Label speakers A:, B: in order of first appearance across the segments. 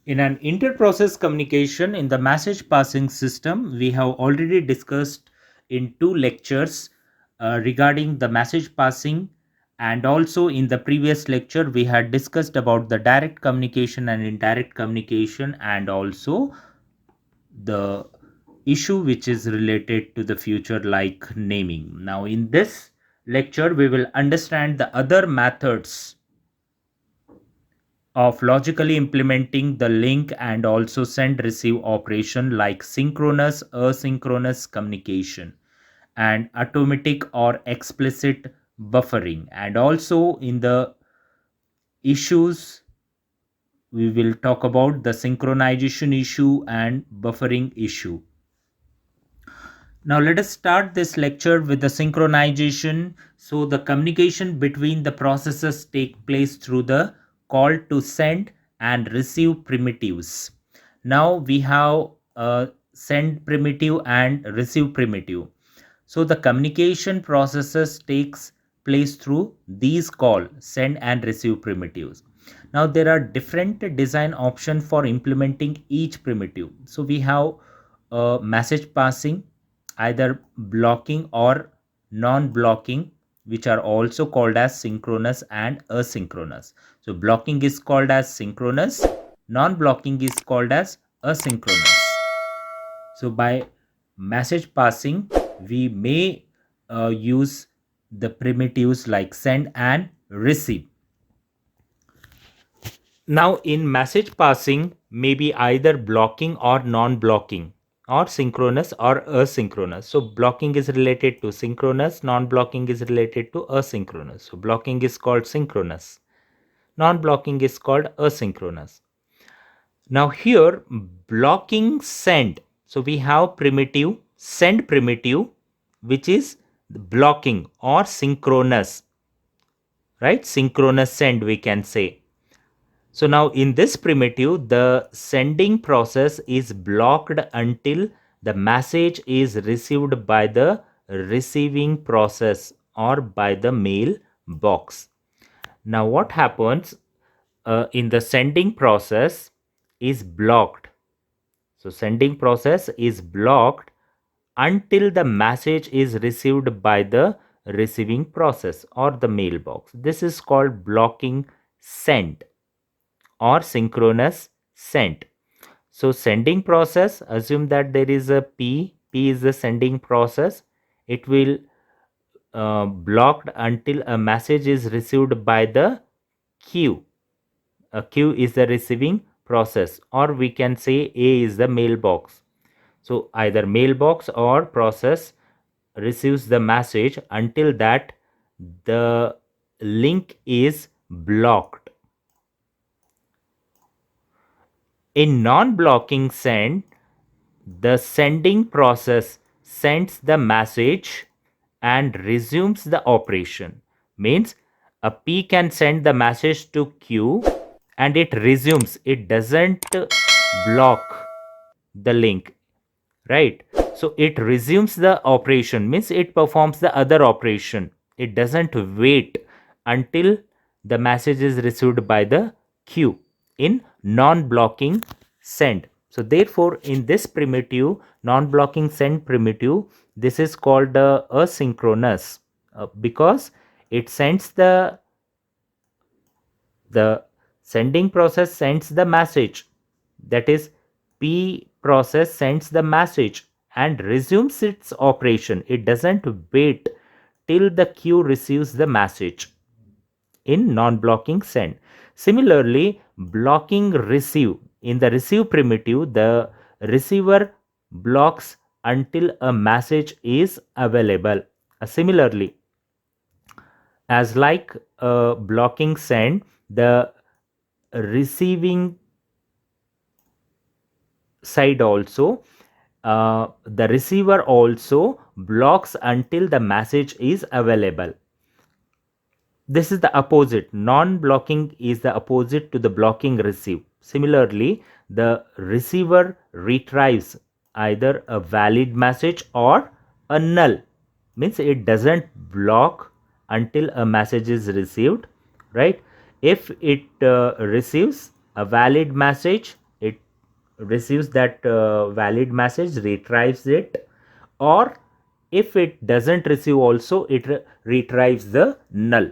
A: In an inter-process communication in the message passing system, we have already discussed in two lectures regarding the message passing, and also in the previous lecture we had discussed about the direct communication and indirect communication, and also the issue which is related to the future like naming. Now in this lecture we will understand the other methods of logically implementing the link and also send receive operation like synchronous asynchronous communication and automatic or explicit buffering. And also in the issues we will talk about the synchronization issue and buffering issue. Now let us start this lecture with the synchronization. So the communication between the processes take place through the call to send and receive primitives. Now we have a send primitive and receive primitive. So the communication processes takes place through these call, send and receive primitives. Now there are different design options for implementing each primitive. So we have message passing, either blocking or non-blocking, which are also called as synchronous and asynchronous. So blocking is called as synchronous, non-blocking is called as asynchronous. So by message passing, we may use the primitives like send and receive. Now in message passing, maybe either blocking or non-blocking, or synchronous or asynchronous. So blocking is related to synchronous, non-blocking is related to asynchronous. So blocking is called synchronous, non-blocking is called asynchronous. Now here blocking send. So we have primitive send primitive, which is blocking or synchronous, right? Synchronous send we can say. So now in this primitive, the sending process is blocked until the message is received by the receiving process or by the mail box. Now what happens in the sending process is blocked. So sending process is blocked until the message is received by the receiving process or the mailbox. This is called blocking send or synchronous send. So sending process, assume that there is a P is the sending process. It will blocked until a message is received by the Q. A Q is the receiving process, or we can say A is the mailbox. So either mailbox or process receives the message until that the link is blocked. In non-blocking send, the sending process sends the message and resumes the operation. Means a P can send the message to Q and it resumes. It doesn't block the link, right? So it resumes the operation, means it performs the other operation. It doesn't wait until the message is received by the Q in non-blocking send. So therefore in this primitive, non-blocking send primitive, this is called asynchronous because it sends the sending process sends the message, that is P process sends the message and resumes its operation. It doesn't wait till the Q receives the message in non-blocking send. Similarly, blocking receive, in the receive primitive, the receiver blocks until a message is available. Similarly, as like blocking send, the receiving side also, the receiver also blocks until the message is available. This is the opposite. Non-blocking is the opposite to the blocking receive. Similarly, the receiver retrieves either a valid message or a null, means it doesn't block until a message is received, right? If it receives a valid message, receives that valid message, retrieves it, or if it doesn't receive also, it retrieves the null.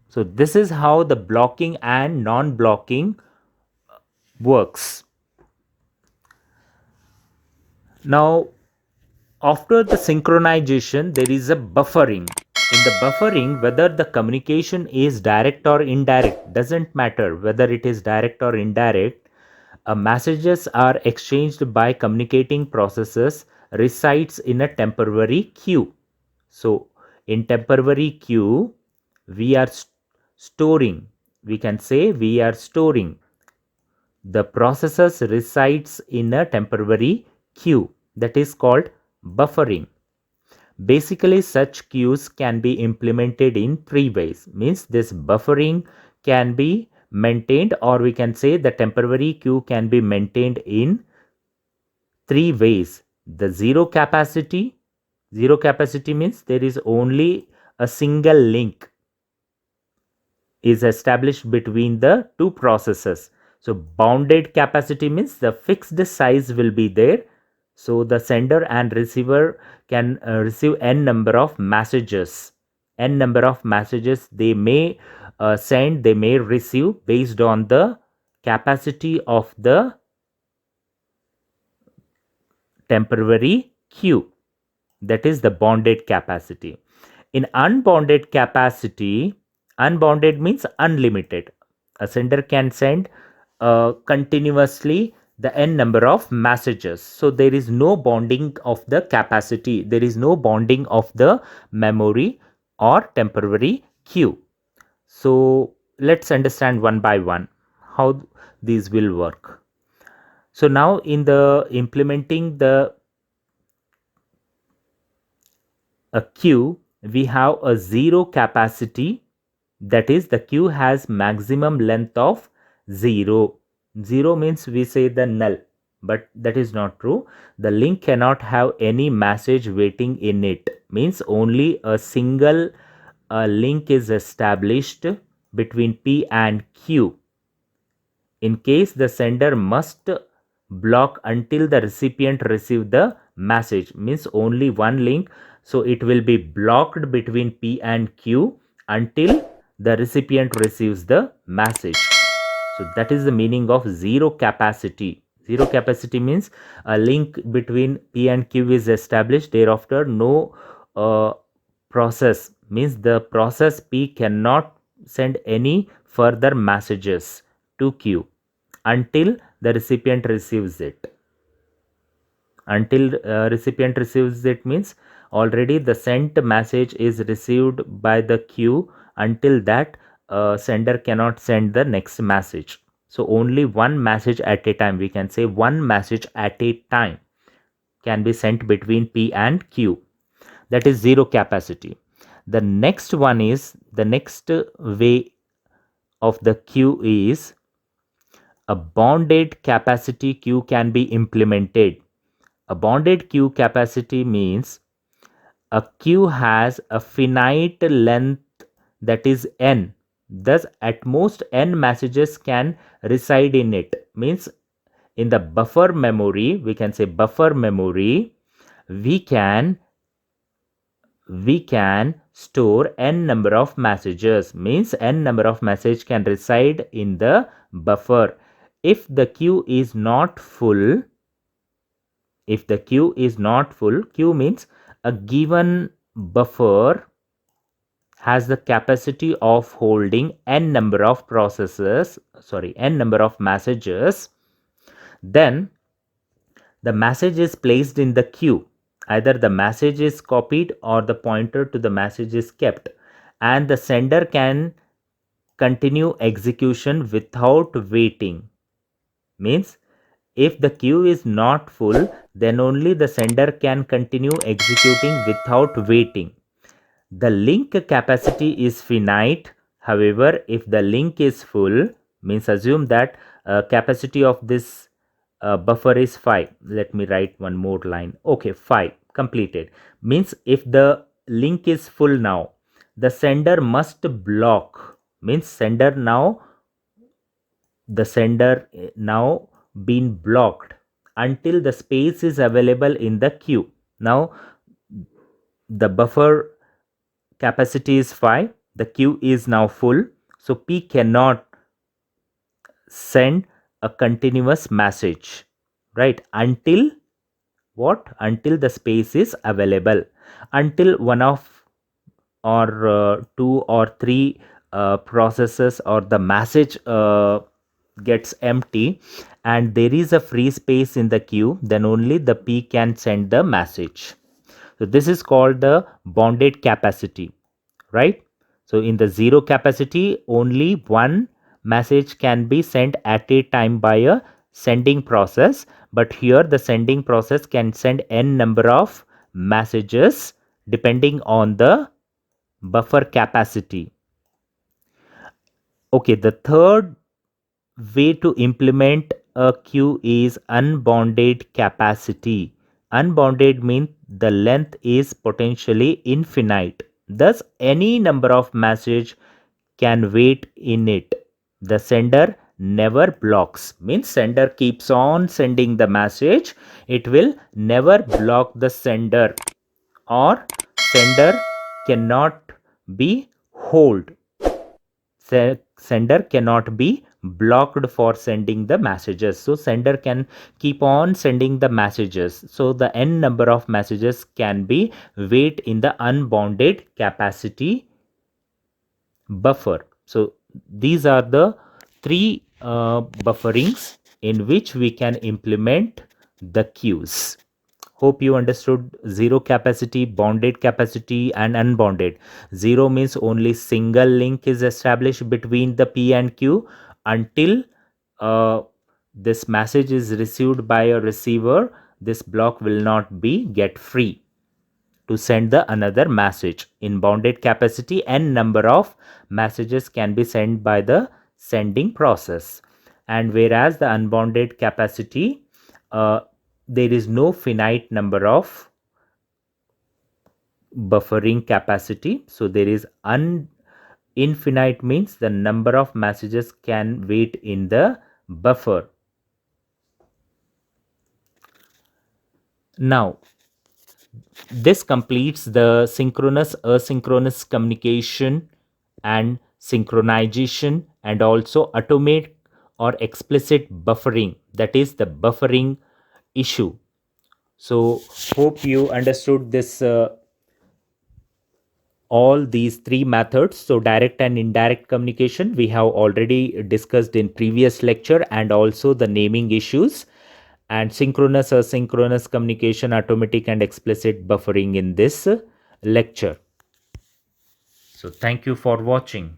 A: So this is how the blocking and non-blocking works. Now, after the synchronization, there is a buffering. In the buffering, whether the communication is direct or indirect, doesn't matter whether it is direct or indirect, messages are exchanged by communicating processes resides in a temporary queue. So, in temporary queue, we are storing, we can say we are storing. The processes resides in a temporary queue, that is called buffering. Basically, such queues can be implemented in three ways. Means this buffering can be maintained, or we can say the temporary queue can be maintained in three ways. The zero capacity means there is only a single link is established between the two processes. So bounded capacity means the fixed size will be there. So the sender and receiver can receive n number of messages. N number of messages they may send, they may receive based on the capacity of the temporary queue. That is the bounded capacity. In unbounded capacity, unbounded means unlimited. A sender can send continuously the n number of messages. So there is no bounding of the capacity. There is no bounding of the memory or temporary queue. So let's understand one by one how these will work. So now in the implementing the a queue, we have a zero capacity, that is the queue has maximum length of 0. 0 means we say the null, but that is not true. The link cannot have any message waiting in it, means only a single link is established between P and Q. In case the sender must block until the recipient receive the message, means only one link, so it will be blocked between P and Q until the recipient receives the message. So that is the meaning of zero capacity. Zero capacity means a link between P and Q is established, thereafter no process, means the process P cannot send any further messages to Q until the recipient receives it. Until recipient receives it means already the sent message is received by the queue. Until that, sender cannot send the next message. So only one message at a time, we can say one message at a time can be sent between P and Q. That is zero capacity. The next one is, the next way of the queue is a bounded capacity queue can be implemented. A bounded queue capacity means a queue has a finite length, that is n. Thus, at most n messages can reside in it. Means in the buffer memory, we can say buffer memory, we can store n number of messages, means n number of message can reside in the buffer. If the queue is not full, queue means a given buffer has the capacity of holding n number of n number of messages, then the message is placed in the queue. Either the message is copied or the pointer to the message is kept, and the sender can continue execution without waiting. Means if the queue is not full, then only the sender can continue executing without waiting. The link capacity is finite. However, if the link is full, means assume that capacity of this buffer is 5. Let me write one more line. Okay, 5 completed. Means if the link is full now, the sender must block. Means the sender now been blocked until the space is available in the queue. Now the buffer capacity is 5, the queue is now full, so P cannot send a continuous message, right, until what? Until the space is available, until one of or two or three processes or the message gets empty and there is a free space in the queue, then only the P can send the message. So this is called the bounded capacity, right? So in the zero capacity, only one message can be sent at a time by a sending process, but here the sending process can send n number of messages depending on the buffer capacity. Okay, the third way to implement a queue is unbounded capacity. Unbounded means the length is potentially infinite. Thus, any number of message can wait in it. The sender never blocks. Means sender keeps on sending the message. It will never block the sender, or sender cannot be hold. Sender cannot be blocked for sending the messages, so sender can keep on sending the messages, so the n number of messages can be wait in the unbounded capacity buffer. So these are the three bufferings in which we can implement the queues. Hope you understood zero capacity, bounded capacity, and unbounded. Zero means only single link is established between the P and Q until this message is received by a receiver. This block will not be get free to send the another message. In bounded capacity, n number of messages can be sent by the sending process, and whereas the unbounded capacity, there is no finite number of buffering capacity. So there is infinite means the number of messages can wait in the buffer. Now this completes the synchronous asynchronous communication and synchronization, and also automate or explicit buffering, that is the buffering issue. So hope you understood this all these three methods. So direct and indirect communication we have already discussed in previous lecture, and also the naming issues, and synchronous asynchronous communication, automatic and explicit buffering in this lecture. So thank you for watching.